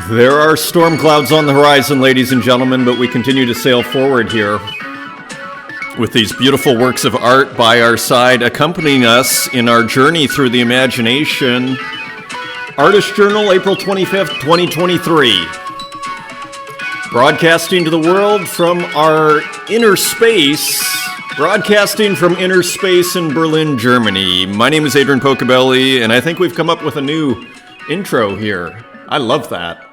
There are storm clouds on the horizon, ladies and gentlemen, but we continue to sail forward here with these beautiful works of art by our side, accompanying us in our journey through the imagination. Artist Journal, April 25th, 2023. Broadcasting to the world from our inner space, broadcasting from inner space in Berlin, Germany. My name is Adrian Pocobelli, and I think we've come up with a new intro here. I love that.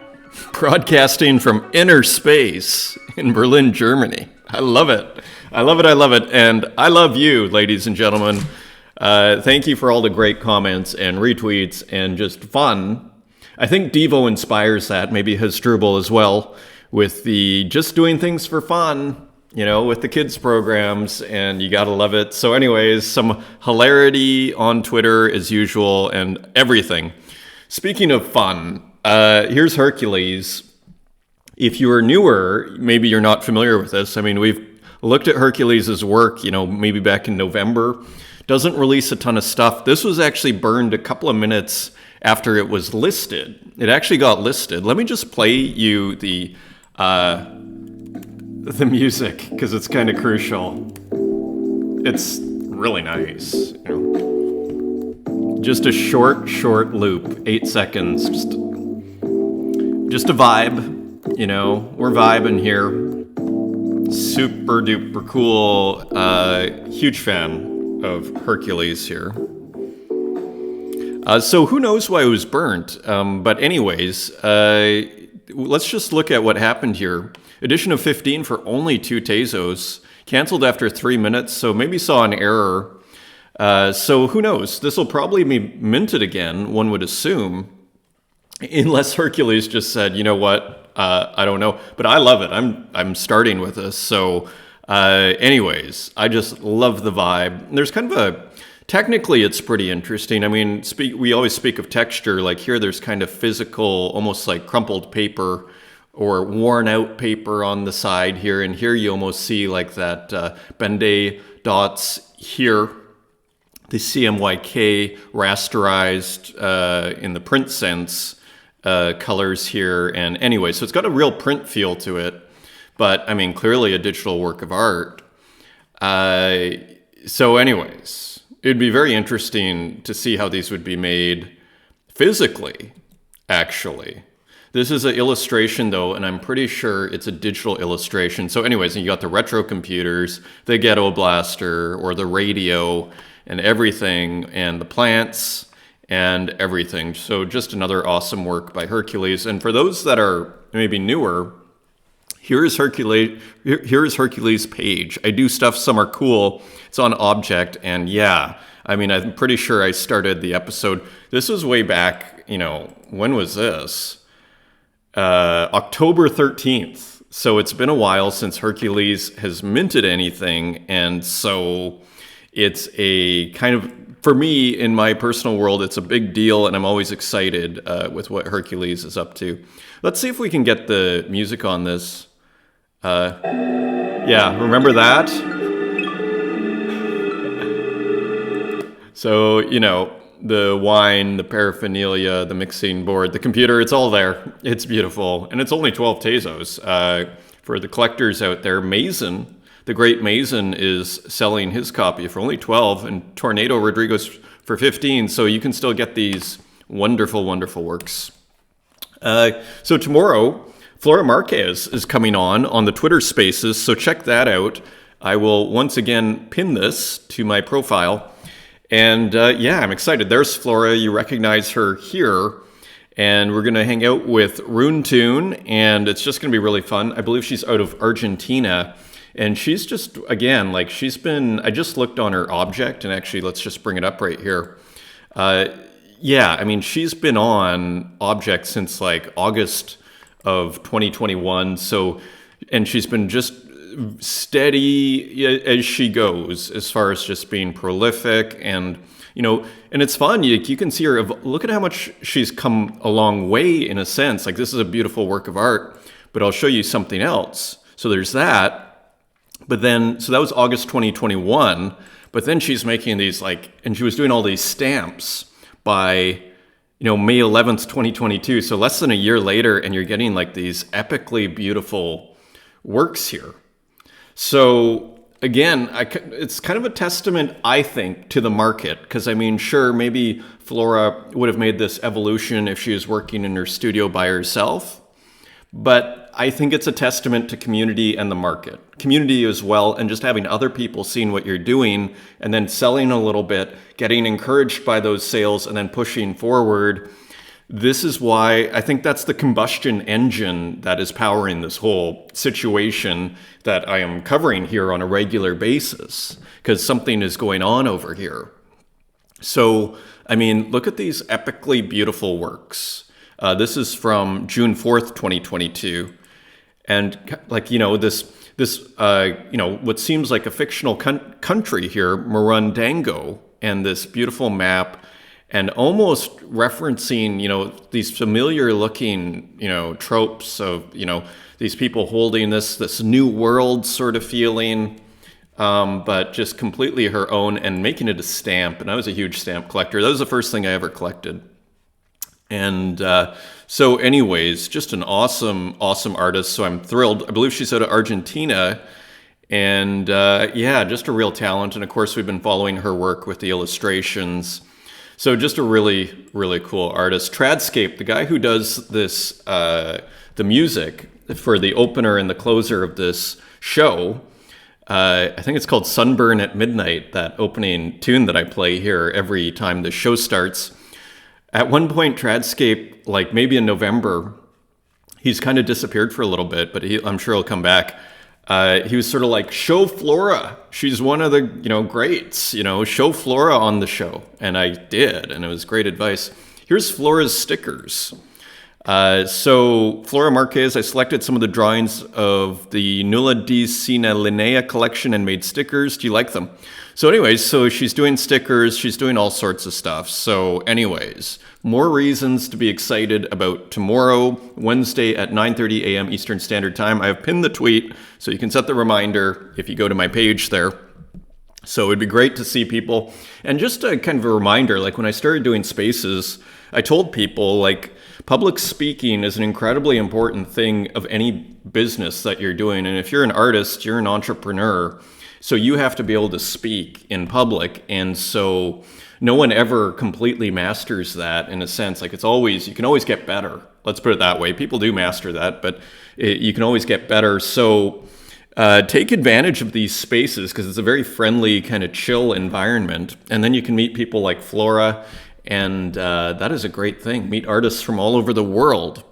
Broadcasting from inner space in Berlin, Germany. I love it. I love it. I love it. And I love you, ladies and gentlemen. Thank you for all the great comments and retweets and just fun. I think Devo inspires that, maybe Hasdrubal as well, with the just doing things for fun, you know, with the kids programs, and you gotta love it. So anyways, some hilarity on Twitter as usual and everything. Speaking of fun, here's Hercules. If you are newer, maybe you're not familiar with this. I mean, we've looked at Hercules' work, you know, maybe back in November. Doesn't release a ton of stuff. This was actually burned a couple of minutes after it was listed. It actually got listed. Let me just play you the music, because it's kind of crucial. It's really nice. You know. Just a short loop, 8 seconds. Just a vibe, you know. We're vibing here. Super duper cool. Huge fan of Hercules here. So who knows why it was burnt? But anyways, let's just look at what happened here. Edition of 15 for only 2 Tezos. Canceled after 3 minutes, so maybe saw an error. So who knows? This will probably be minted again, one would assume. Unless Hercules just said, you know what, I don't know. But I love it. I'm starting with this. So anyways, I just love the vibe. There's kind of a... Technically, it's pretty interesting. I mean, we always speak of texture. Like here, there's kind of physical, almost like crumpled paper or worn out paper on the side here. And here you almost see like that Benday dots here. The CMYK rasterized in the print sense colors here. And anyway, so it's got a real print feel to it. But I mean, clearly a digital work of art. So anyways... It'd be very interesting to see how these would be made physically, actually. This is an illustration, though, and I'm pretty sure it's a digital illustration. So anyways, you got the retro computers, the Ghetto Blaster, or the radio, and everything, and the plants, and everything. So just another awesome work by Hercules. And for those that are maybe newer, here is Hercules' page. I do stuff, some are cool. It's on Object, and yeah, I mean, I'm pretty sure I started the episode. This was way back, you know, when was this? October 13th. So it's been a while since Hercules has minted anything, and so it's a kind of, for me, in my personal world, it's a big deal, and I'm always excited with what Hercules is up to. Let's see if we can get the music on this. Yeah, remember that? So, you know, the wine, the paraphernalia, the mixing board, the computer, it's all there. It's beautiful. And it's only 12 Tezos. For the collectors out there, Mason, the great Mason, is selling his copy for only 12, and Tornado Rodrigo's for 15. So you can still get these wonderful, wonderful works. So tomorrow... Flora Marquez is coming on the Twitter Spaces, so check that out. I will once again pin this to my profile. And yeah, I'm excited. There's Flora. You recognize her here. And we're going to hang out with Rune Tune, and it's just going to be really fun. I believe she's out of Argentina. And she's just, again, like she's been, I just looked on her Object, and actually, let's just bring it up right here. Yeah, I mean, she's been on Object since like August of 2021, so, and she's been just steady as she goes as far as just being prolific, and you know, and it's fun. You can see her. Look at how much she's come a long way in a sense. Like this is a beautiful work of art, but I'll show you something else. So there's that, but then so that was August 2021. But then she's making these like, and she was doing all these stamps by May 11th, 2022. So less than a year later, and you're getting like these epically beautiful works here. So again, it's kind of a testament, I think, to the market. Because I mean, sure, maybe Flora would have made this evolution if she was working in her studio by herself. But I think it's a testament to community and the market. Community as well, and just having other people seeing what you're doing and then selling a little bit, getting encouraged by those sales and then pushing forward. This is why I think that's the combustion engine that is powering this whole situation that I am covering here on a regular basis, because something is going on over here. So, I mean, look at these epically beautiful works. This is from June 4th, 2022. And like, this what seems like a fictional country here, Morundango, and this beautiful map, and almost referencing, these familiar looking, tropes of, these people holding this new world sort of feeling, but just completely her own and making it a stamp. And I was a huge stamp collector. That was the first thing I ever collected. And so anyways, just an awesome artist. So I'm thrilled. I believe she's out of Argentina. And just a real talent. And of course, we've been following her work with the illustrations. So just a really, really cool artist. Tradscape, the guy who does this, the music for the opener and the closer of this show, I think it's called Sunburn at Midnight, that opening tune that I play here every time the show starts. At one point, Tradscape, like maybe in November, he's kind of disappeared for a little bit, but I'm sure he'll come back. He was sort of like, show Flora. She's one of the, greats, show Flora on the show. And I did, and it was great advice. Here's Flora's stickers. So Flora Marquez, I selected some of the drawings of the Nulla di Sina Linnea collection and made stickers. Do you like them? So anyways, so she's doing stickers, she's doing all sorts of stuff. So anyways, more reasons to be excited about tomorrow, Wednesday at 9:30 a.m. Eastern Standard Time. I have pinned the tweet, so you can set the reminder if you go to my page there. So it'd be great to see people. And just a kind of a reminder, like when I started doing spaces, I told people like public speaking is an incredibly important thing of any business that you're doing. And if you're an artist, you're an entrepreneur. So you have to be able to speak in public. And so no one ever completely masters that in a sense. Like you can always get better. Let's put it that way. People do master that, but you can always get better. So take advantage of these spaces because it's a very friendly, kind of chill environment. And then you can meet people like Flora. And that is a great thing. Meet artists from all over the world.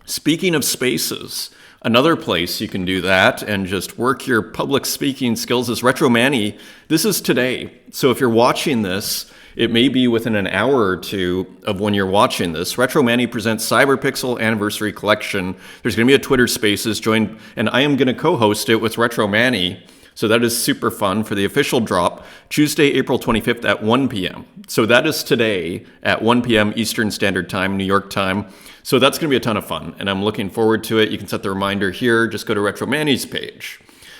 Speaking of spaces, another place you can do that and just work your public speaking skills is Retromani. This is today. So if you're watching this, it may be within an hour or two of when you're watching this. Retromani presents Cyberpixel Anniversary Collection. There's going to be a Twitter Spaces join, and I am going to co-host it with Retromani. So that is super fun for the official drop, Tuesday, April 25th at 1 p.m. So that is today at 1 p.m. Eastern Standard Time, New York time. So that's going to be a ton of fun, and I'm looking forward to it. You can set the reminder here. Just go to Retromani's page.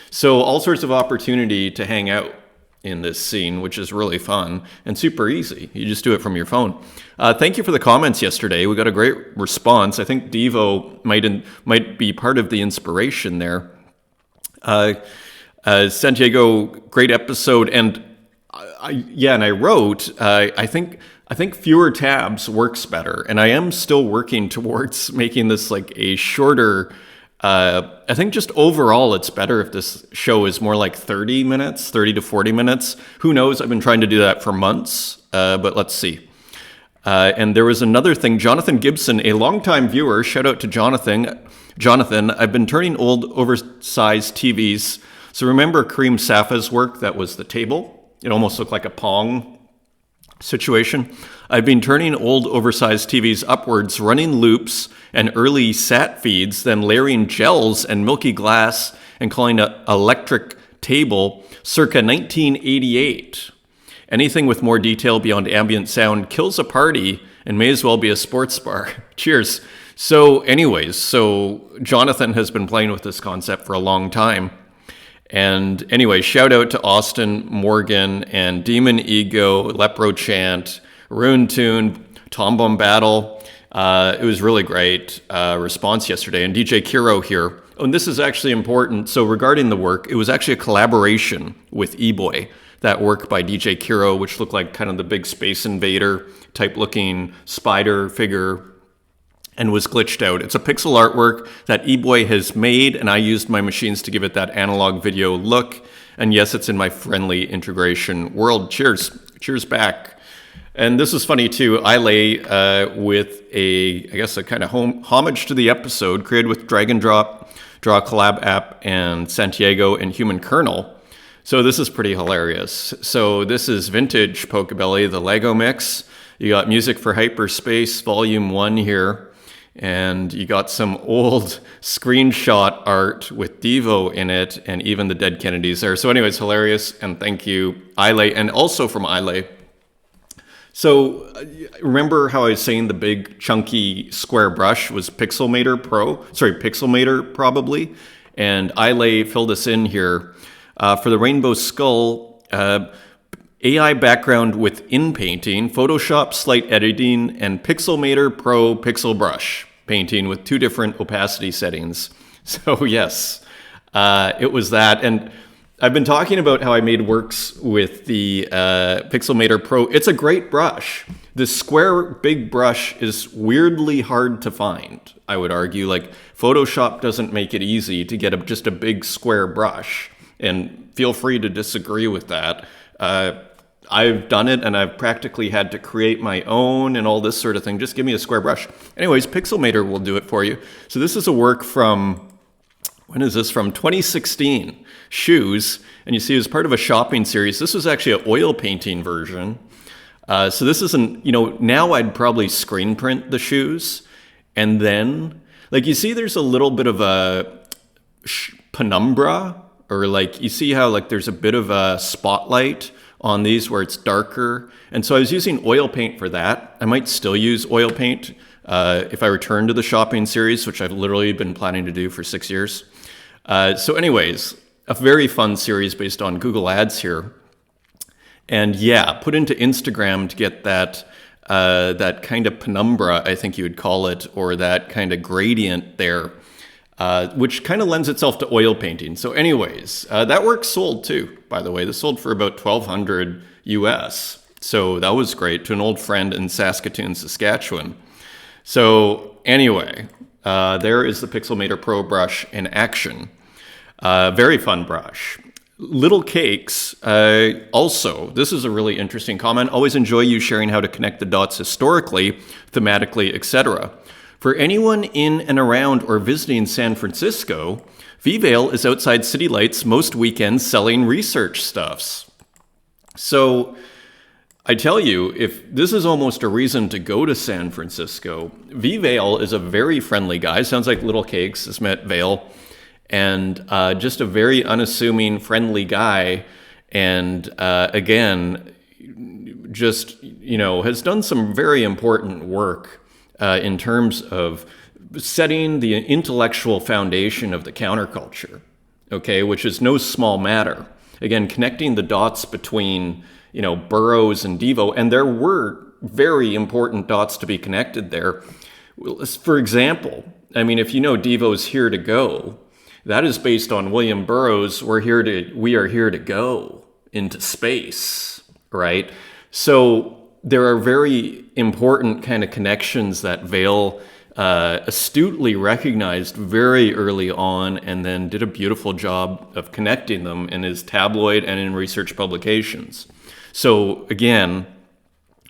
So all sorts of opportunity to hang out in this scene, which is really fun and super easy. You just do it from your phone. Thank you for the comments yesterday. We got a great response. I think Devo might be part of the inspiration there. Santiago, great episode, and I wrote. I think fewer tabs works better, and I am still working towards making this like a shorter. I think just overall, it's better if this show is more like 30 to 40 minutes. Who knows? I've been trying to do that for months, but let's see. And there was another thing. Jonathan Gibson, a longtime viewer. Shout out to Jonathan. Jonathan, I've been turning old, oversized TVs. So remember Kareem Safa's work? That was the table. It almost looked like a Pong situation. I've been turning old oversized TVs upwards, running loops and early sat feeds, then layering gels and milky glass and calling it electric table circa 1988. Anything with more detail beyond ambient sound kills a party and may as well be a sports bar. Cheers. So anyways, Jonathan has been playing with this concept for a long time. And anyway, shout out to Austin Morgan and Demon Ego, Lepro Chant, Rune Tune, Tom Bomb Battle. It was really great response yesterday. And DJ Kiro here. Oh, and this is actually important. So regarding the work, it was actually a collaboration with eBoy. That work by DJ Kiro, which looked like kind of the big Space Invader type looking spider figure, and was glitched out. It's a pixel artwork that eBoy has made, and I used my machines to give it that analog video look. And yes, it's in my friendly integration world. Cheers. Cheers back. And this is funny too. I lay with a kind of homage to the episode created with Drag and Drop, Draw Collab app, and Santiago and Human Kernel. So this is pretty hilarious. So this is vintage Pocobelli, the Lego mix. You got Music for Hyperspace, Volume 1 here. And you got some old screenshot art with Devo in it, and even the Dead Kennedys there. So anyways, hilarious, and thank you, Ilay, and also from Ilay. So remember how I was saying the big chunky square brush was Pixelmator probably, and Ilay filled us in here. For the Rainbow Skull, AI background with in-painting, Photoshop slight editing, and Pixelmator Pro Pixel Brush painting with 2 different opacity settings. So yes, it was that. And I've been talking about how I made works with the Pixelmator Pro. It's a great brush. The square big brush is weirdly hard to find, I would argue. Like Photoshop doesn't make it easy to get just a big square brush. And feel free to disagree with that. I've done it, and I've practically had to create my own and all this sort of thing. Just give me a square brush. Anyways, Pixelmator will do it for you. So this is a work from, when is this from? 2016, Shoes. And you see it was part of a shopping series. This was actually an oil painting version. So this isn't, now I'd probably screen print the shoes. And then, like you see there's a little bit of a penumbra, or like you see how like there's a bit of a spotlight on these where it's darker. And so I was using oil paint for that. I might still use oil paint if I return to the shopping series, which I've literally been planning to do for 6 years. So anyways, a very fun series based on Google Ads here. And yeah, put into Instagram to get that that kind of penumbra, I think you would call it, or that kind of gradient there. Which kind of lends itself to oil painting. So anyways, that work sold too, by the way. This sold for about $1,200 US. So that was great, to an old friend in Saskatoon, Saskatchewan. So anyway, there is the Pixelmator Pro brush in action. Very fun brush. Little Cakes, also, this is a really interesting comment. Always enjoy you sharing how to connect the dots historically, thematically, etc. For anyone in and around or visiting San Francisco, V-Vale is outside City Lights most weekends selling research stuffs. So I tell you, if this is almost a reason to go to San Francisco, V-Vale is a very friendly guy. Sounds like Little Cakes has met Vale. And just a very unassuming, friendly guy. And again, just, has done some very important work in terms of setting the intellectual foundation of the counterculture, okay, which is no small matter. Again, connecting the dots between, Burroughs and Devo, and there were very important dots to be connected there. For example, if you know Devo's Here to Go, that is based on William Burroughs' We Are Here to Go into space, right? So there are very important kind of connections that Vale astutely recognized very early on, and then did a beautiful job of connecting them in his tabloid and in research publications. So again,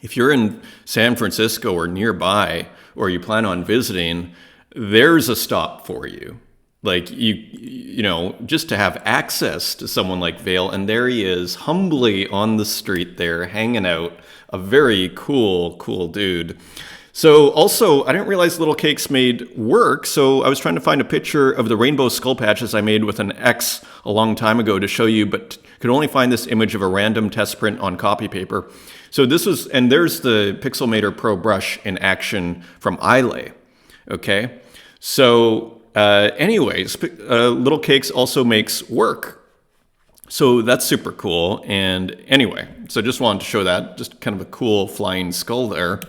if you're in San Francisco or nearby, or you plan on visiting, there's a stop for you. Like just to have access to someone like Vale, and there he is, humbly on the street there, hanging out. A very cool dude. So also, I didn't realize Little Cakes made work, so I was trying to find a picture of the rainbow skull patches I made with an X a long time ago to show you, but could only find this image of a random test print on copy paper. So this was, and there's the Pixelmator Pro brush in action from Ilay. Okay, so anyways, Little Cakes also makes work. So that's super cool. And anyway, so just wanted to show that, just kind of a cool flying skull there.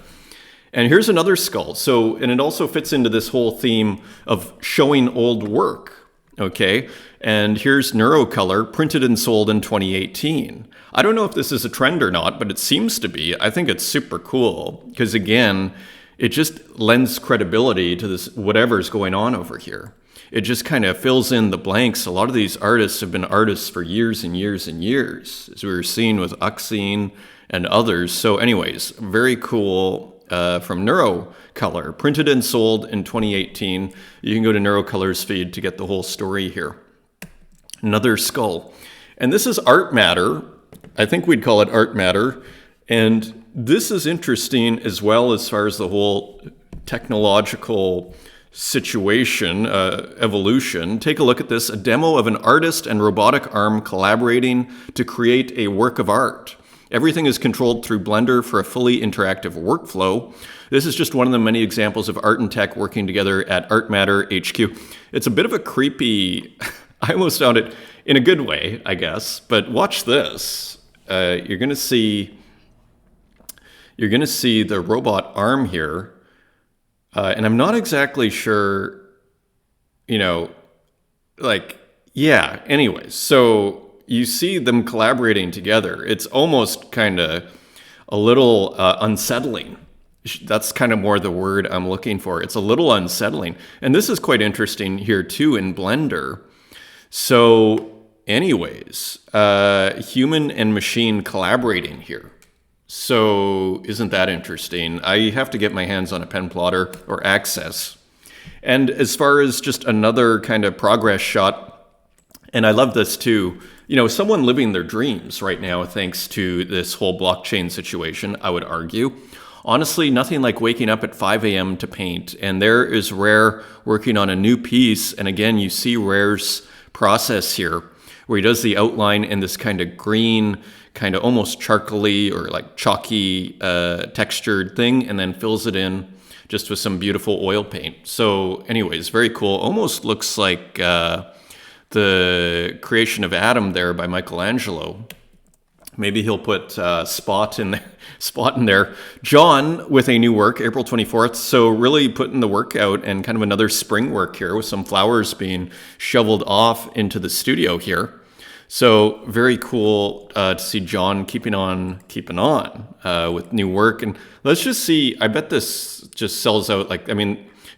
And here's another skull. So, and it also fits into this whole theme of showing old work. Okay. And here's Neurocolor, printed and sold in 2018. I don't know if this is a trend or not, but it seems to be. I think it's super cool because, again, it just lends credibility to this, whatever's going on over here. It just kind of fills in the blanks. A lot of these artists have been artists for years and years and years, as we were seeing with Uxine and others. So anyways, very cool from Neurocolor, printed and sold in 2018. You can go to Neurocolor's feed to get the whole story here. Another skull. And this is Art Matter. I think we'd call it Art Matter. And this is interesting as well as far as the whole technological situation, evolution. Take a look at this, a demo of an artist and robotic arm collaborating to create a work of art. Everything is controlled through Blender for a fully interactive workflow. This is just one of the many examples of art and tech working together at Art Matter HQ. It's a bit of a creepy, I almost found it in a good way, I guess, but watch this. You're gonna see the robot arm here, and I'm not exactly sure, anyways. So you see them collaborating together. It's almost kind of a little unsettling. That's kind of more the word I'm looking for. It's a little unsettling. And this is quite interesting here too in Blender. So anyways, human and machine collaborating here. So isn't that interesting? I have to get my hands on a pen plotter or Access. And as far as just another kind of progress shot, and I love this too, someone living their dreams right now thanks to this whole blockchain situation, I would argue. Honestly, nothing like waking up at 5 a.m. to paint. And there is Rare working on a new piece. And again, you see Rare's process here, where he does the outline in this kind of green, kind of almost charcoaly or like chalky textured thing, and then fills it in just with some beautiful oil paint. So anyways, very cool. Almost looks like the creation of Adam there by Michelangelo. Maybe he'll put Spot in there. John with a new work, April 24th. So really putting the work out and kind of another spring work here with some flowers being shoveled off into the studio here. So very cool to see John keeping on with new work. And let's just see, I bet this just sells out.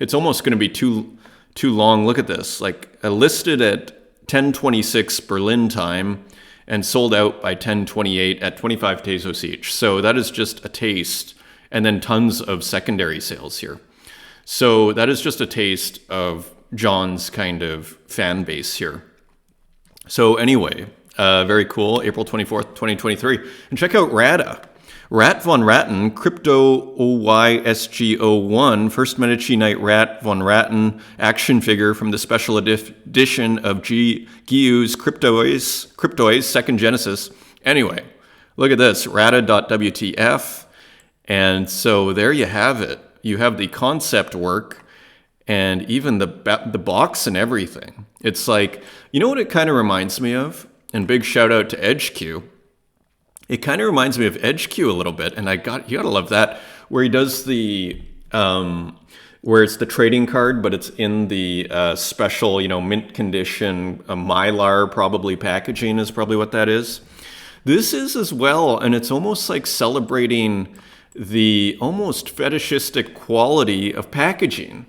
It's almost going to be too long. Look at this, listed at 10:26 Berlin time and sold out by 10:28 at 25 Tezos each. So that is just a taste, and then tons of secondary sales here. So that is just a taste of John's kind of fan base here. So anyway, very cool, April 24th, 2023. And check out Rada. Rat von Ratten, Crypto OYSG01, first Medici Knight Rat von Ratten action figure from the special edition of Giyu's Cryptoys Second Genesis. Anyway, look at this, Rada.wtf. And so there you have it. You have the concept work and even the box and everything. It's like, you know what it kind of reminds me of? And big shout out to EdgeQ. It kind of reminds me of EdgeQ a little bit, and you gotta love that, where he does the where it's the trading card, but it's in the special, mint condition, Mylar probably packaging is probably what that is. This is as well, and it's almost like celebrating the almost fetishistic quality of packaging.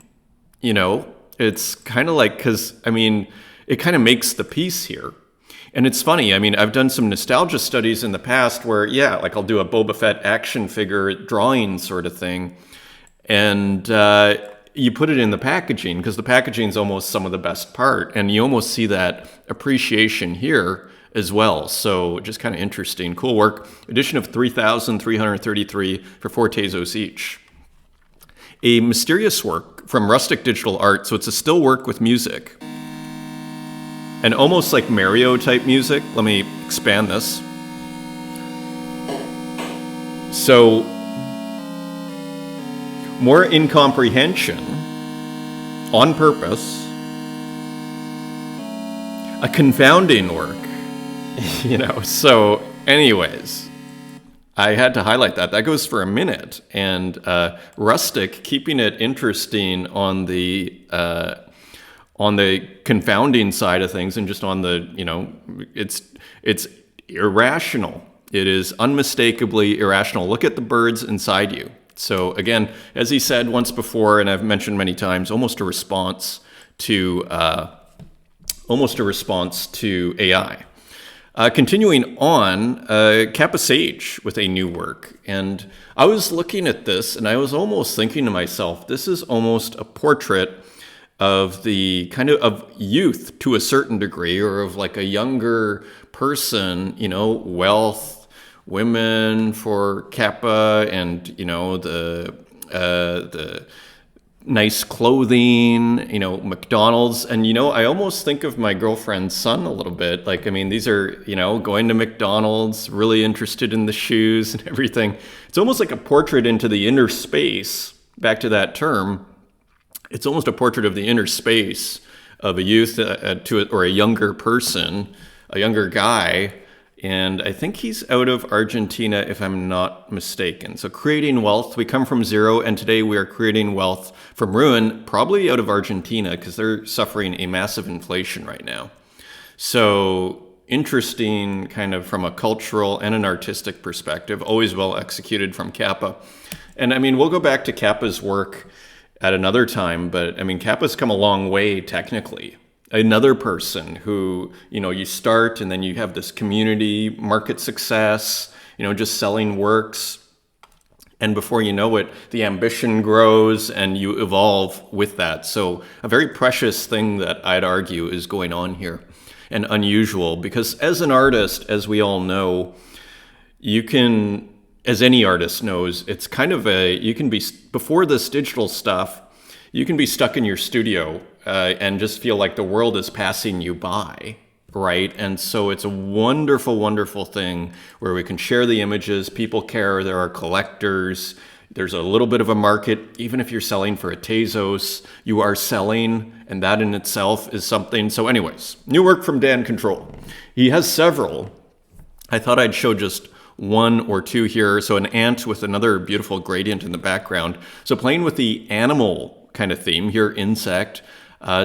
It's kind of like, because it kind of makes the piece here. And it's funny, I've done some nostalgia studies in the past where, I'll do a Boba Fett action figure drawing sort of thing. And you put it in the packaging because the packaging is almost some of the best part. And you almost see that appreciation here as well. So just kind of interesting. Cool work. Edition of 3,333 for 4 Tezos each. A mysterious work from Rustic Digital Art. So it's a still work with music. And almost like Mario type music. Let me expand this. So more incomprehension on purpose. A confounding work. So anyways, I had to highlight that. That goes for a minute. And Rustic, keeping it interesting on the confounding side of things, and just on the, it's irrational. It is unmistakably irrational. Look at the birds inside you. So again, as he said once before, and I've mentioned many times, almost a response to AI. Continuing on, Kappa Sage with a new work. And I was looking at this and I was almost thinking to myself, this is almost a portrait of the kind of youth to a certain degree, or of like a younger person, wealth, women for Kappa, and, the nice clothing, McDonald's. And, I almost think of my girlfriend's son a little bit. These are, going to McDonald's, really interested in the shoes and everything. It's almost like a portrait into the inner space. Back to that term. It's almost a portrait of the inner space of a youth or a younger person, a younger guy. And I think he's out of Argentina, if I'm not mistaken. So creating wealth, we come from zero, and today we are creating wealth from ruin, probably out of Argentina, because they're suffering a massive inflation right now. So interesting, kind of from a cultural and an artistic perspective, always well executed from Kappa. And we'll go back to Kappa's work at another time, but Kappa's come a long way technically. Another person who, you start and then you have this community market success, just selling works. And before you know it, the ambition grows and you evolve with that. So a very precious thing that I'd argue is going on here, and unusual, because as an artist, as we all know, you can, as any artist knows, it's kind of you can be, before this digital stuff, you can be stuck in your studio and just feel like the world is passing you by, right? And so it's a wonderful, wonderful thing where we can share the images. People care. There are collectors. There's a little bit of a market. Even if you're selling for a Tezos, you are selling, and that in itself is something. So anyways, new work from Dan Control. He has several. I thought I'd show just one or two here. So an ant with another beautiful gradient in the background. So playing with the animal kind of theme here, insect.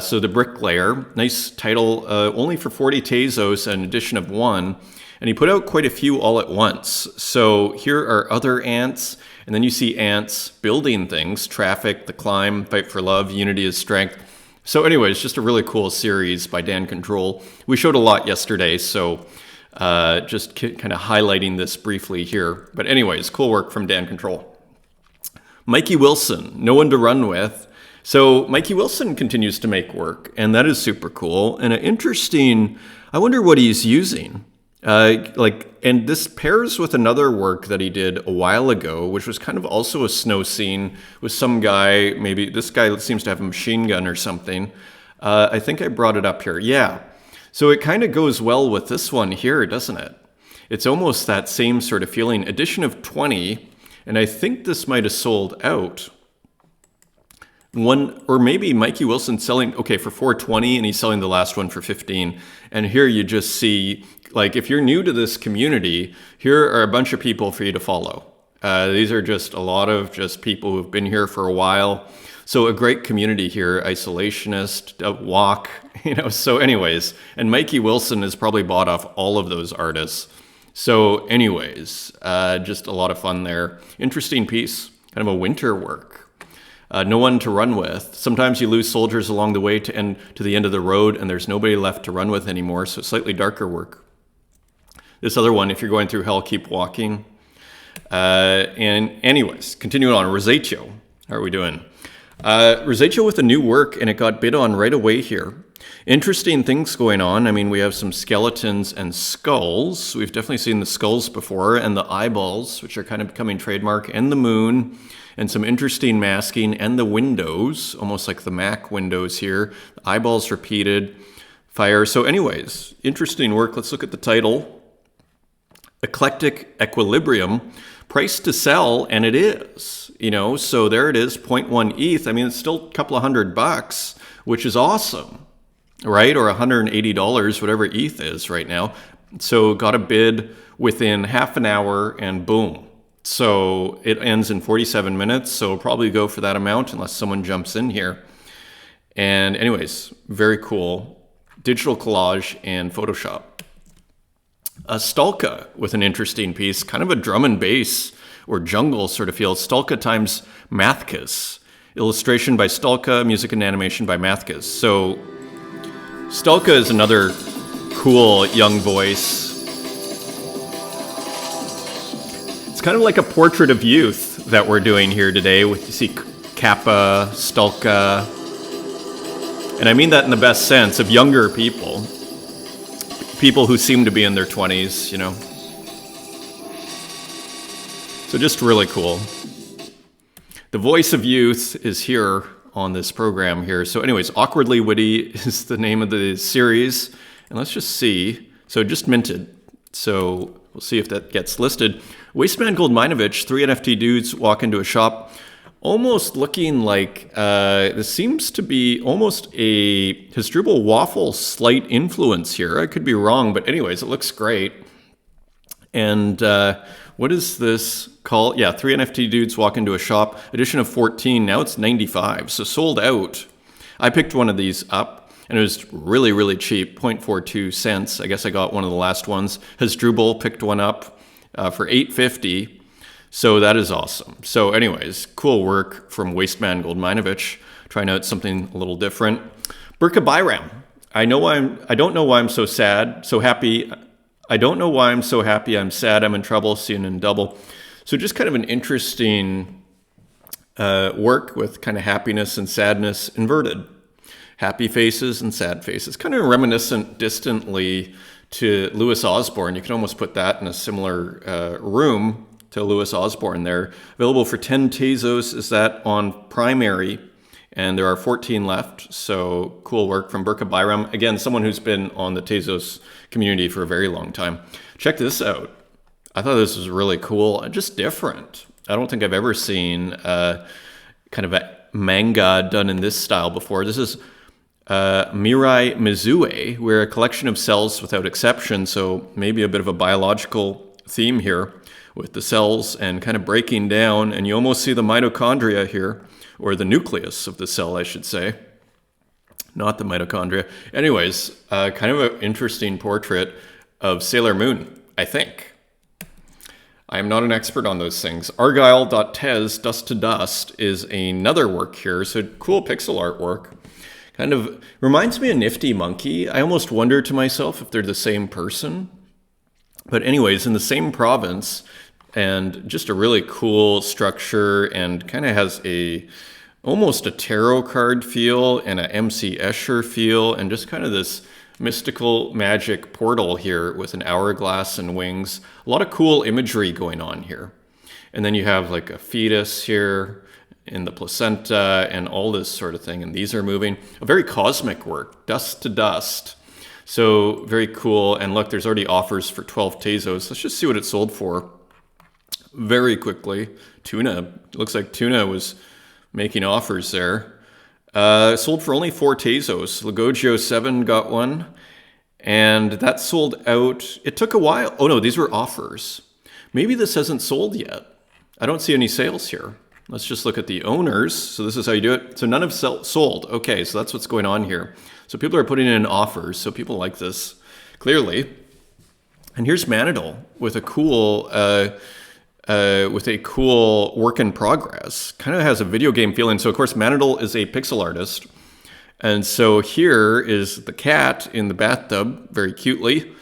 So the bricklayer, nice title, only for 40 Tezos, an edition of one. And he put out quite a few all at once. So here are other ants. And then you see ants building things, traffic, the climb, fight for love, unity is strength. So anyways, just a really cool series by Dan Control. We showed a lot yesterday, so just kind of highlighting this briefly here. But anyways, cool work from Dan Control. Mikey Wilson, No One to Run With. So Mikey Wilson continues to make work, and that is super cool. And interesting, I wonder what he's using. And this pairs with another work that he did a while ago, which was kind of also a snow scene with some guy. Maybe this guy seems to have a machine gun or something. I think I brought it up here. Yeah. So it kind of goes well with this one here, doesn't it? It's almost that same sort of feeling. Edition of 20, and I think this might have sold out. One, or maybe Mikey Wilson selling, for $4.20, and he's selling the last one for $15. And here you just see, if you're new to this community, here are a bunch of people for you to follow. These are just a lot of just people who've been here for a while. So a great community here, isolationist, walk, so anyways. And Mikey Wilson has probably bought off all of those artists. So anyways, just a lot of fun there. Interesting piece, kind of a winter work. No One to Run With. Sometimes you lose soldiers along the way to the end of the road, and there's nobody left to run with anymore, so slightly darker work. This other one, if you're going through hell, keep walking. And anyways, continuing on, Rosetto. How are we doing? Rosetto with a new work, and it got bid on right away here. Interesting things going on. We have some skeletons and skulls. We've definitely seen the skulls before, and the eyeballs, which are kind of becoming trademark, and the moon. And some interesting masking, and the windows, almost like the Mac windows here. The eyeballs repeated, fire. So anyways, interesting work. Let's look at the title. Eclectic Equilibrium, price to sell, and it is. So there it is, 0.1 ETH. It's still a couple of $100, which is awesome, right? Or $180, whatever ETH is right now. So got a bid within half an hour and boom. So it ends in 47 minutes. So probably go for that amount unless someone jumps in here. And anyways, very cool. Digital collage and Photoshop. Stalka with an interesting piece, kind of a drum and bass or jungle sort of feel. Stalka times Mathkas. Illustration by Stalka, music and animation by Mathkas. So Stalka is another cool young voice. It's kind of like a portrait of youth that we're doing here today. You see Kappa, Stalka, and I mean that in the best sense, of younger people. People who seem to be in their 20s, you know. So just really cool. The voice of youth is here on this program here. So anyways, Awkwardly Witty is the name of the series. And let's just see. So just minted. So we'll see if that gets listed. Wasteman Goldminovich, 3 NFT dudes walk into a shop. Almost looking like, this seems to be almost a Hasdrubal Waffle slight influence here. I could be wrong, but anyways, it looks great. And what is this called? Yeah, 3 NFT dudes walk into a shop. Edition of 14, now it's 95, so sold out. I picked one of these up, and it was really, really cheap, 0.42 cents. I guess I got one of the last ones. Hasdrubal picked one up for $8.50. So that is awesome. So anyways, cool work from Wasteman Goldminovich, trying out something a little different. Burka Bayram. I don't know why I'm so sad, so happy. I don't know why I'm so happy. I'm sad. I'm in trouble. Seeing in double. So just kind of an interesting work with kind of happiness and sadness inverted. Happy faces and sad faces. Kind of reminiscent distantly to Louis Osborne. You can almost put that in a similar room to Louis Osborne there. Available for 10 Tezos is that on primary, and there are 14 left. So cool work from Burka Bayram. Again, someone who's been on the Tezos community for a very long time. Check this out. I thought this was really cool and just different. I don't think I've ever seen kind of a manga done in this style before. This is Mirai Mizue, where a collection of cells without exception, so maybe a bit of a biological theme here with the cells and kind of breaking down, and you almost see the mitochondria here, or the nucleus of the cell, I should say. Not the mitochondria. Anyways, kind of an interesting portrait of Sailor Moon, I think. I am not an expert on those things. Argyle.tez, Dust to Dust, is another work here. So cool pixel artwork. Kind of reminds me of Nifty Monkey. I almost wonder to myself if they're the same person. But anyways, in the same province, and just a really cool structure, and kind of has almost a tarot card feel and a MC Escher feel, and just kind of this mystical magic portal here with an hourglass and wings. A lot of cool imagery going on here. And then you have like a fetus here in the placenta and all this sort of thing. And these are moving. A very cosmic work, Dust to Dust. So very cool. And look, there's already offers for 12 Tezos. Let's just see what it sold for very quickly. Tuna. Looks like Tuna was making offers there. Sold for only 4 Tezos. Lagogio 7 got one. And that sold out. It took a while. Oh no, these were offers. Maybe this hasn't sold yet. I don't see any sales here. Let's just look at the owners. So this is how you do it. So none have sold. Okay, so that's what's going on here. So people are putting in offers. So people like this, clearly. And here's Manidal with a cool work in progress. Kind of has a video game feeling. So of course Manidal is a pixel artist. And so here is the cat in the bathtub, very cutely,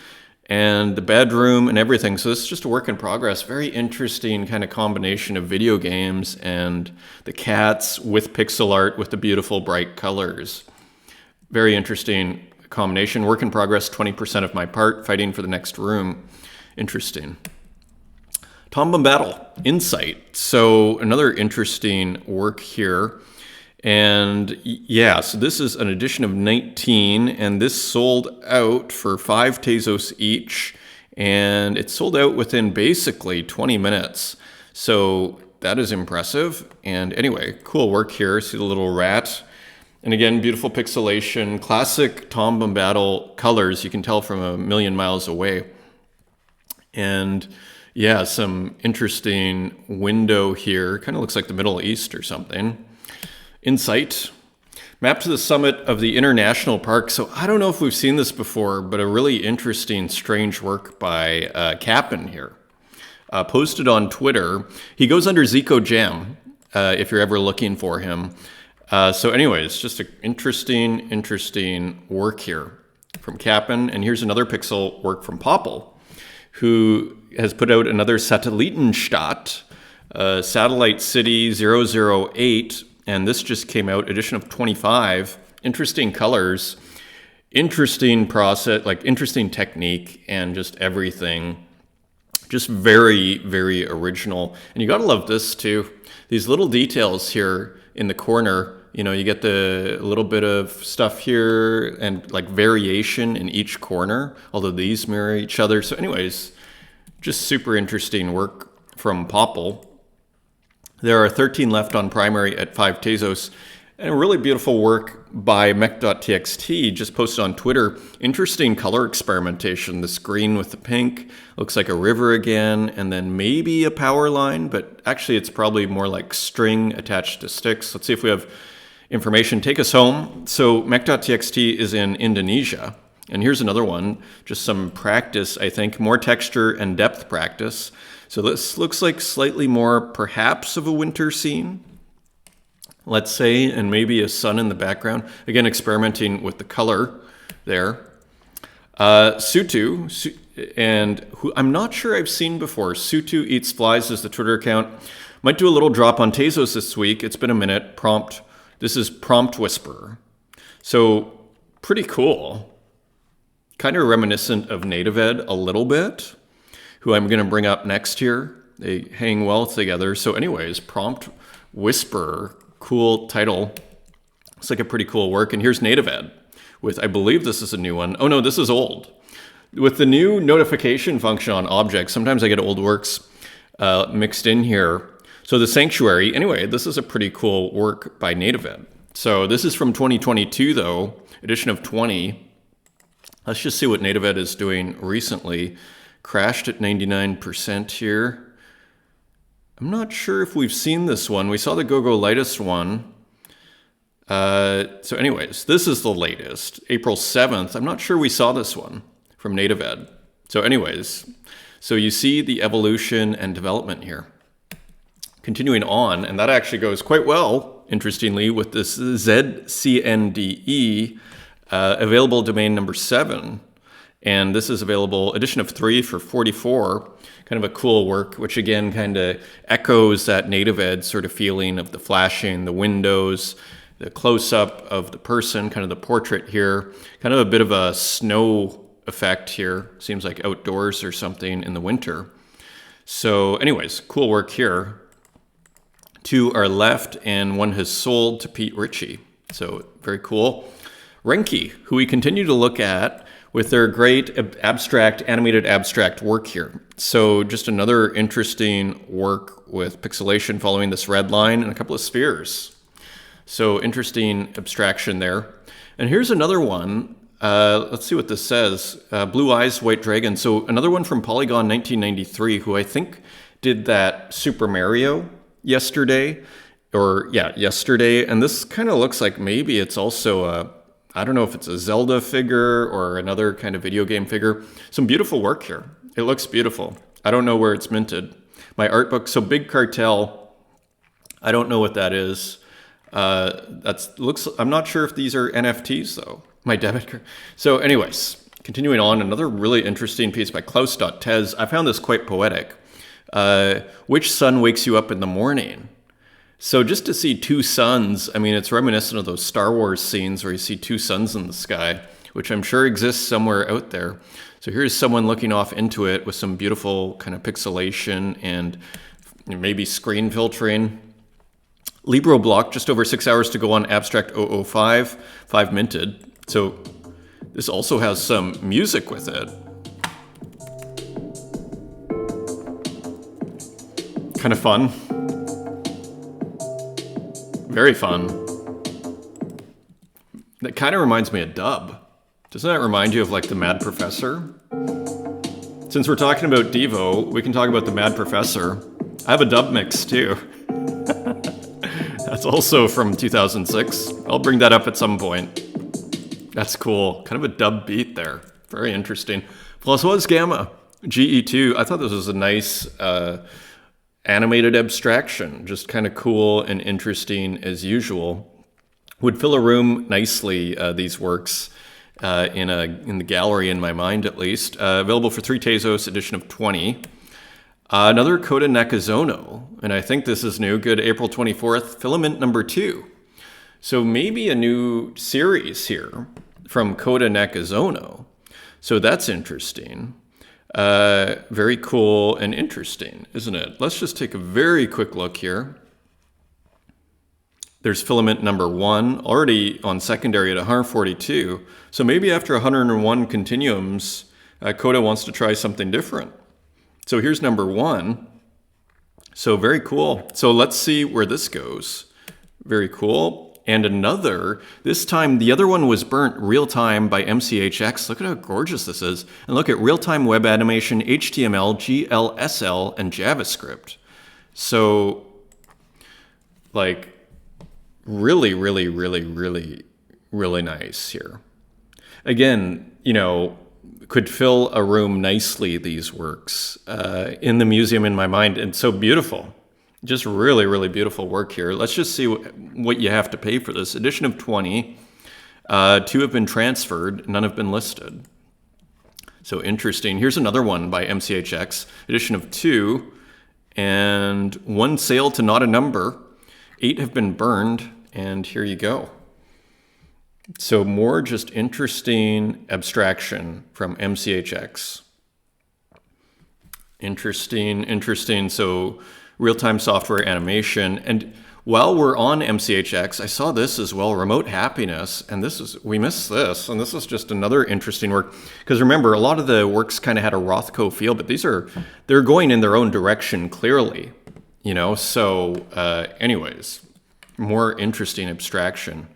and the bedroom and everything. So this is just a work in progress. Very interesting kind of combination of video games and the cats with pixel art with the beautiful bright colors. Very interesting combination. Work in progress, 20% of my part, fighting for the next room. Interesting. Tom Bombadil, Insight. So another interesting work here. And yeah, so this is an edition of 19, and this sold out for 5 Tezos each, and it sold out within basically 20 minutes. So that is impressive. And anyway, cool work here. See the little rat. And again, beautiful pixelation, classic Tom Bombadil colors. You can tell from a million miles away. And yeah, some interesting window here. Kind of looks like the Middle East or something. Insight. Map to the summit of the International Park. So I don't know if we've seen this before, but a really interesting, strange work by Cap'n here. Posted on Twitter. He goes under Zico Jam, if you're ever looking for him. So anyways, just an interesting work here from Cap'n. And here's another pixel work from Popple, who has put out another Satellitenstadt, Satellite City 008, and this just came out, edition of 25. Interesting colors, interesting process, like interesting technique, and just everything. Just very, very original. And you gotta love this too. These little details here in the corner, you know, you get the little bit of stuff here and like variation in each corner, although these mirror each other. So anyways, just super interesting work from Popple. There are 13 left on primary at 5 Tezos. And a really beautiful work by mech.txt, just posted on Twitter. Interesting color experimentation. This green with the pink looks like a river again, and then maybe a power line, but actually it's probably more like string attached to sticks. Let's see if we have information. Take us home. So mech.txt is in Indonesia. And here's another one, just some practice, I think, more texture and depth practice. So this looks like slightly more perhaps of a winter scene, let's say, and maybe a sun in the background. Again, experimenting with the color there. Sutu, and who I'm not sure I've seen before. Sutu Eats Flies is the Twitter account. Might do a little drop on Tezos this week. It's been a minute. This is Prompt Whisperer. So pretty cool. Kind of reminiscent of Native Ed a little bit, who I'm going to bring up next here. They hang well together. So anyways, Prompt Whisperer. Cool title. It's like a pretty cool work. And here's Native Ed with, I believe this is a new one. Oh no, this is old. With the new notification function on objects, sometimes I get old works mixed in here. So the Sanctuary, anyway, this is a pretty cool work by Native Ed. So this is from 2022 though, edition of 20. Let's just see what Native Ed is doing recently. Crashed at 99% here. I'm not sure if we've seen this one. We saw the Gogolitis one. So anyways, this is the latest, April 7th. I'm not sure we saw this one from Native Ed. So anyways, so you see the evolution and development here. Continuing on, and that actually goes quite well, interestingly, with this ZCNDE, available domain number 7. And this is available, edition of 3 for 44. Kind of a cool work, which again kind of echoes that Native Ed sort of feeling of the flashing, the windows, the close-up of the person, kind of the portrait here. Kind of a bit of a snow effect here. Seems like outdoors or something in the winter. So anyways, cool work here. Two are left, and one has sold to Pete Ritchie. So very cool. Renki, who we continue to look at with their great animated abstract work here. So just another interesting work with pixelation following this red line and a couple of spheres. So interesting abstraction there. And here's another one. Let's see what this says. Blue Eyes, White Dragon. So another one from Polygon 1993, who I think did that Super Mario yesterday. And this kind of looks like maybe it's also I don't know if it's a Zelda figure or another kind of video game figure. Some beautiful work here. It looks beautiful. I don't know where it's minted. My art book, so Big Cartel, I don't know what that is. I'm not sure if these are NFTs though. My debit card. So anyways, continuing on, another really interesting piece by Klaus.Tez. I found this quite poetic. Which sun wakes you up in the morning? So just to see two suns, I mean, it's reminiscent of those Star Wars scenes where you see two suns in the sky, which I'm sure exists somewhere out there. So here's someone looking off into it with some beautiful kind of pixelation and maybe screen filtering. Libro block, just over 6 hours to go on Abstract 005, 5 minted. So this also has some music with it. Kind of fun. Very fun. That kind of reminds me of Dub. Doesn't that remind you of like the Mad Professor? Since we're talking about Devo, we can talk about the Mad Professor. I have a dub mix too. That's also from 2006. I'll bring that up at some point. That's cool. Kind of a dub beat there. Very interesting. François Gamma, GE2. I thought this was a nice animated abstraction. Just kind of cool and interesting as usual. Would fill a room nicely, these works. In the gallery in my mind, at least. Available for 3 Tezos, edition of 20. Another Coda Nakazono, and I think this is new. Good, April 24th, filament number 2. So maybe a new series here from Coda Nakazono. So that's interesting. Very cool and interesting, isn't it? Let's just take a very quick look here. There's filament number 1, already on secondary at 142. So maybe after 101 continuums, Coda wants to try something different. So here's number 1. So very cool. So let's see where this goes. Very cool. And another, this time the other one was burnt real-time by MCHX. Look at how gorgeous this is. And look at real-time web animation, HTML, GLSL, and JavaScript. So, like, really, really, really, really, really nice here. Again, you know, could fill a room nicely, these works, in the museum in my mind. And so beautiful. Just really, really beautiful work here. Let's just see what you have to pay for this. Edition of 20. 2 have been transferred. None have been listed. So interesting. Here's another one by MCHX. Edition of 2. And 1 sale to not a number. 8 have been burned, and here you go. So more just interesting abstraction from MCHX. Interesting. So real-time software animation. And while we're on MCHX, I saw this as well, Remote Happiness. And we missed this. And this is just another interesting work. Because remember, a lot of the works kind of had a Rothko feel, but they're going in their own direction clearly. You know, so anyways, more interesting abstraction.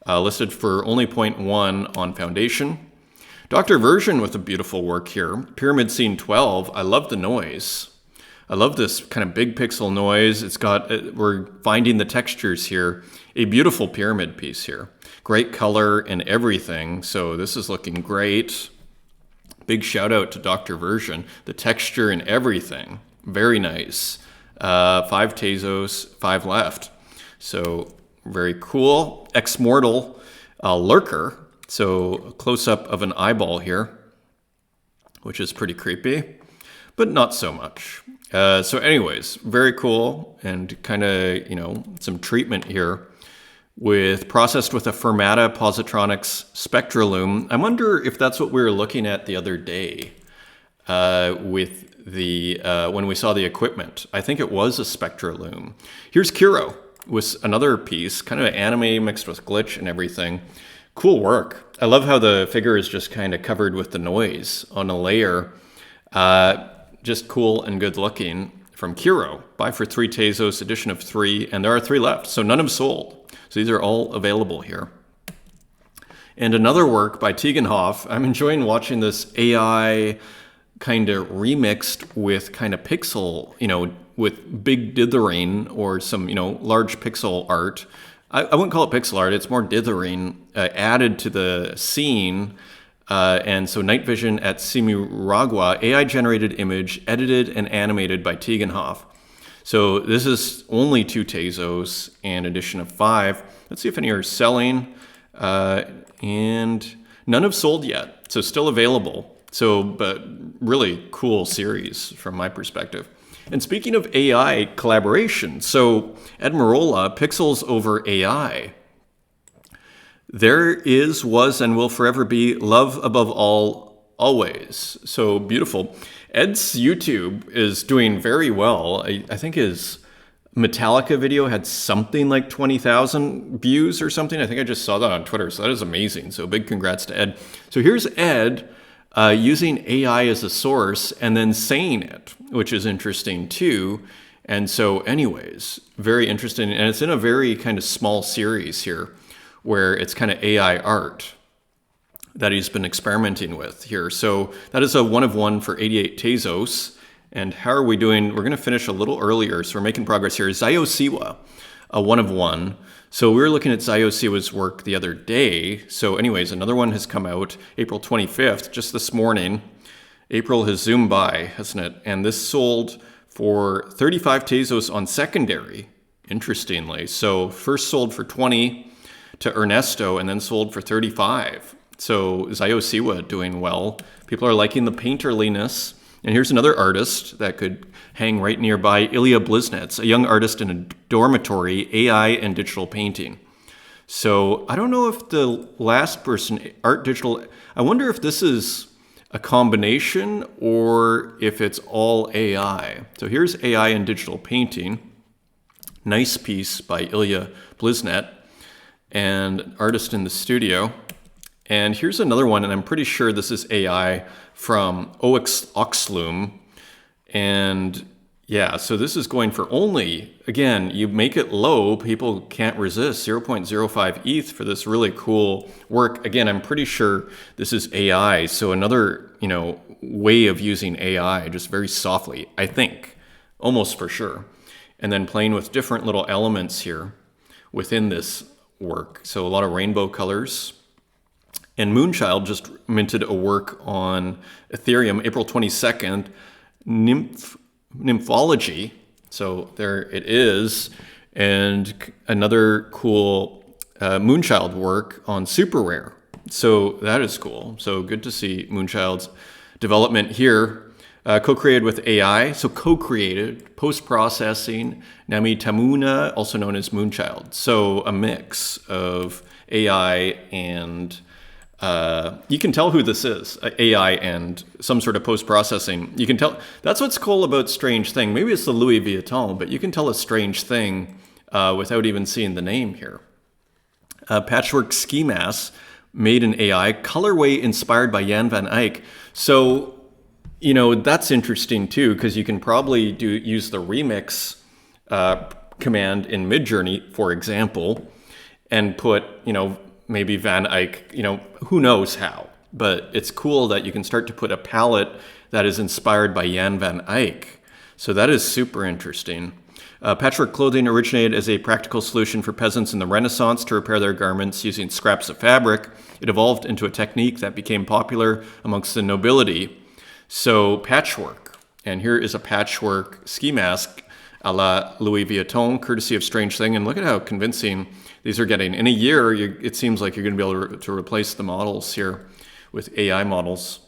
Listed for only 0.1 on Foundation. Dr. Version with a beautiful work here. Pyramid Scene 12. I love the noise. I love this kind of big pixel noise. It's got, we're finding the textures here. A beautiful pyramid piece here. Great color and everything. So this is looking great. Big shout out to Dr. Version. The texture and everything. Very nice. 5 Tezos, 5 left. So very cool. Ex-Mortal Lurker. So a close-up of an eyeball here, which is pretty creepy, but not so much. So anyways, very cool, and kind of, you know, some treatment here with processed with a Fermata Positronics Spectralume. I wonder if that's what we were looking at the other day with the when we saw the equipment. I think it was a Spectralume. Here's Kiro with another piece, kind of anime mixed with glitch and everything. Cool work. I love how the figure is just kind of covered with the noise on a layer. Just cool and good looking from Kiro. Buy for 3 Tezos, edition of 3, and there are 3 left, so none have sold. So these are all available here. And another work by Tegenhoff. I'm enjoying watching this AI kind of remixed with kind of pixel, you know, with big dithering or some, you know, large pixel art. I wouldn't call it pixel art, it's more dithering added to the scene. And so Night Vision at Simuragua, AI-generated image, edited and animated by Tegenhoff. So this is only 2 Tezos and edition of 5. Let's see if any are selling. And none have sold yet, so still available. So, but really cool series from my perspective. And speaking of AI collaboration, so Admirola, Pixels over AI. There is, was, and will forever be love above all, always. So beautiful. Ed's YouTube is doing very well. I think his Metallica video had something like 20,000 views or something. I think I just saw that on Twitter, so that is amazing. So big congrats to Ed. So here's Ed using AI as a source and then saying it, which is interesting too. And so anyways, very interesting. And it's in a very kind of small series here where it's kind of AI art. that he's been experimenting with here. So that is a 1 of 1 for 88 Tezos. And how are we doing? We're going to finish a little earlier, so we're making progress here. Zayo Siwa, a 1 of 1. So we were looking at Zayo Siwa's work the other day. So anyways, another one has come out April 25th, just this morning. April has zoomed by, hasn't it? And this sold for 35 Tezos on secondary, interestingly. So first sold for 20 to Ernesto and then sold for 35. So Zayo Siwa doing well. People are liking the painterliness. And here's another artist that could hang right nearby, Ilya Bliznets, a young artist in a dormitory, AI and digital painting. So I don't know if the last person, art digital, I wonder if this is a combination or if it's all AI. So here's AI and digital painting. Nice piece by Ilya Bliznet, and an artist in the studio. And here's another one, and I'm pretty sure this is AI from Oxloom. And yeah, so this is going for only, again, you make it low, people can't resist, 0.05 ETH for this really cool work. Again, I'm pretty sure this is AI, so another, way of using AI, just very softly, I think, almost for sure. And then playing with different little elements here within this work. So a lot of rainbow colors. And Moonchild just minted a work on Ethereum, April 22nd, Nymphology. So there it is. And another cool Moonchild work on Super Rare. So that is cool. So good to see Moonchild's development here. Co-created with AI, so co-created, post-processing, Nami Tamuna, also known as Moonchild. So a mix of AI and, you can tell who this is, AI and some sort of post-processing. You can tell, that's what's cool about Strange Thing. Maybe it's the Louis Vuitton, but you can tell a Strange Thing without even seeing the name here. Patchwork Ski Mask, made in AI, colorway inspired by Jan van Eyck. So, that's interesting too, because you can probably use the remix command in Midjourney, for example, and put, maybe Van Eyck, who knows how. But it's cool that you can start to put a palette that is inspired by Jan van Eyck. So that is super interesting. Patchwork clothing originated as a practical solution for peasants in the Renaissance to repair their garments using scraps of fabric. It evolved into a technique that became popular amongst the nobility. So patchwork, and here is a patchwork ski mask a la Louis Vuitton, courtesy of Strange Thing. And look at how convincing these are getting. In a year, it seems like you're going to be able to replace the models here with AI models.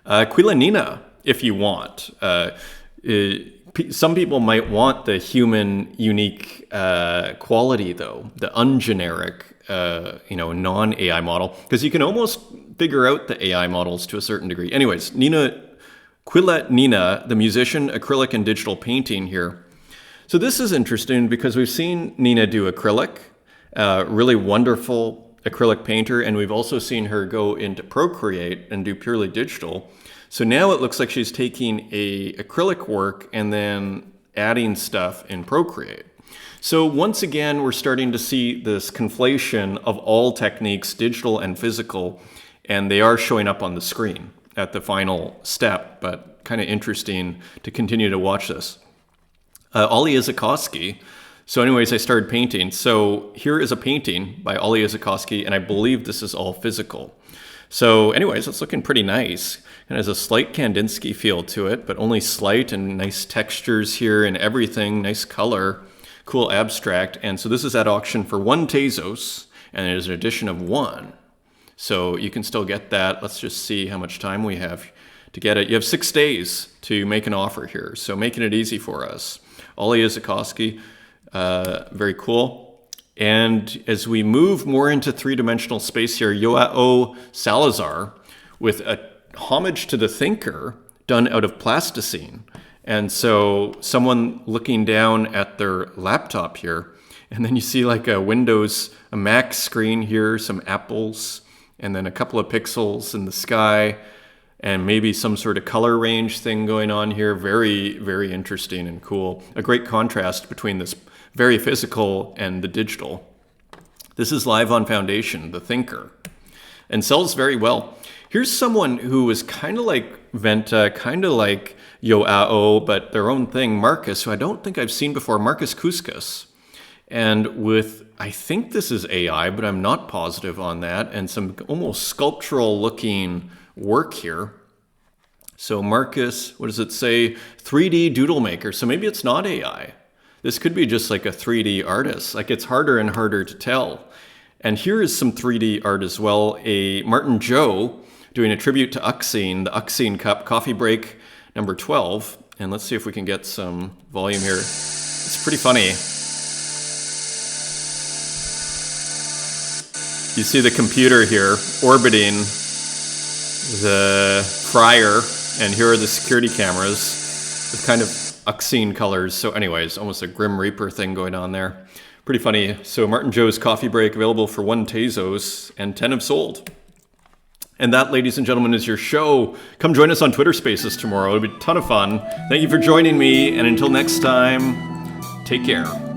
Quilanina, if you want. Some people might want the human unique quality, though, the ungeneric, non-AI model, because you can almost figure out the AI models to a certain degree. Anyways, Quilla Nina, the musician, acrylic and digital painting here. So this is interesting because we've seen Nina do acrylic, really wonderful acrylic painter, and we've also seen her go into Procreate and do purely digital. So now it looks like she's taking a acrylic work and then adding stuff in Procreate. So once again, we're starting to see this conflation of all techniques, digital and physical, and they are showing up on the screen at the final step, but kind of interesting to continue to watch this. Ollie Izakowski. So anyways, I started painting. So here is a painting by Ollie Izakowski, and I believe this is all physical. So anyways, it's looking pretty nice. It has a slight Kandinsky feel to it, but only slight, and nice textures here and everything, nice color, cool abstract. And so this is at auction for 1 Tezos, and it is an edition of 1. So you can still get that. Let's just see how much time we have to get it. You have 6 days to make an offer here, so making it easy for us. Ollie Izakowski, very cool. And as we move more into 3-dimensional space here, Joao Salazar with a homage to the thinker done out of plasticine. And so someone looking down at their laptop here, and then you see like a Mac screen here, some apples, and then a couple of pixels in the sky, and maybe some sort of color range thing going on here. Very, very interesting and cool. A great contrast between this very physical and the digital. This is live on Foundation, the thinker. and sells very well. Here's someone who is kind of like Venta, kind of like Yoao, but their own thing, Marcus, who I don't think I've seen before, Marcus Couscous. And with, I think this is AI, but I'm not positive on that, and some almost sculptural looking work here. So Marcus, what does it say? 3D doodle maker. So maybe it's not AI. This could be just like a 3D artist. Like it's harder and harder to tell. And here is some 3D art as well. A Martin Joe doing a tribute to Uxine, the Uxine Cup Coffee Break number 12. And let's see if we can get some volume here. It's pretty funny. You see the computer here orbiting the fryer, and here are the security cameras with kind of Uxine colors. So anyways, almost a Grim Reaper thing going on there. Pretty funny. So Martin Joe's Coffee Break available for 1 Tezos, and 10 have sold. And that, ladies and gentlemen, is your show. Come join us on Twitter Spaces tomorrow. It'll be a ton of fun. Thank you for joining me, and until next time, take care.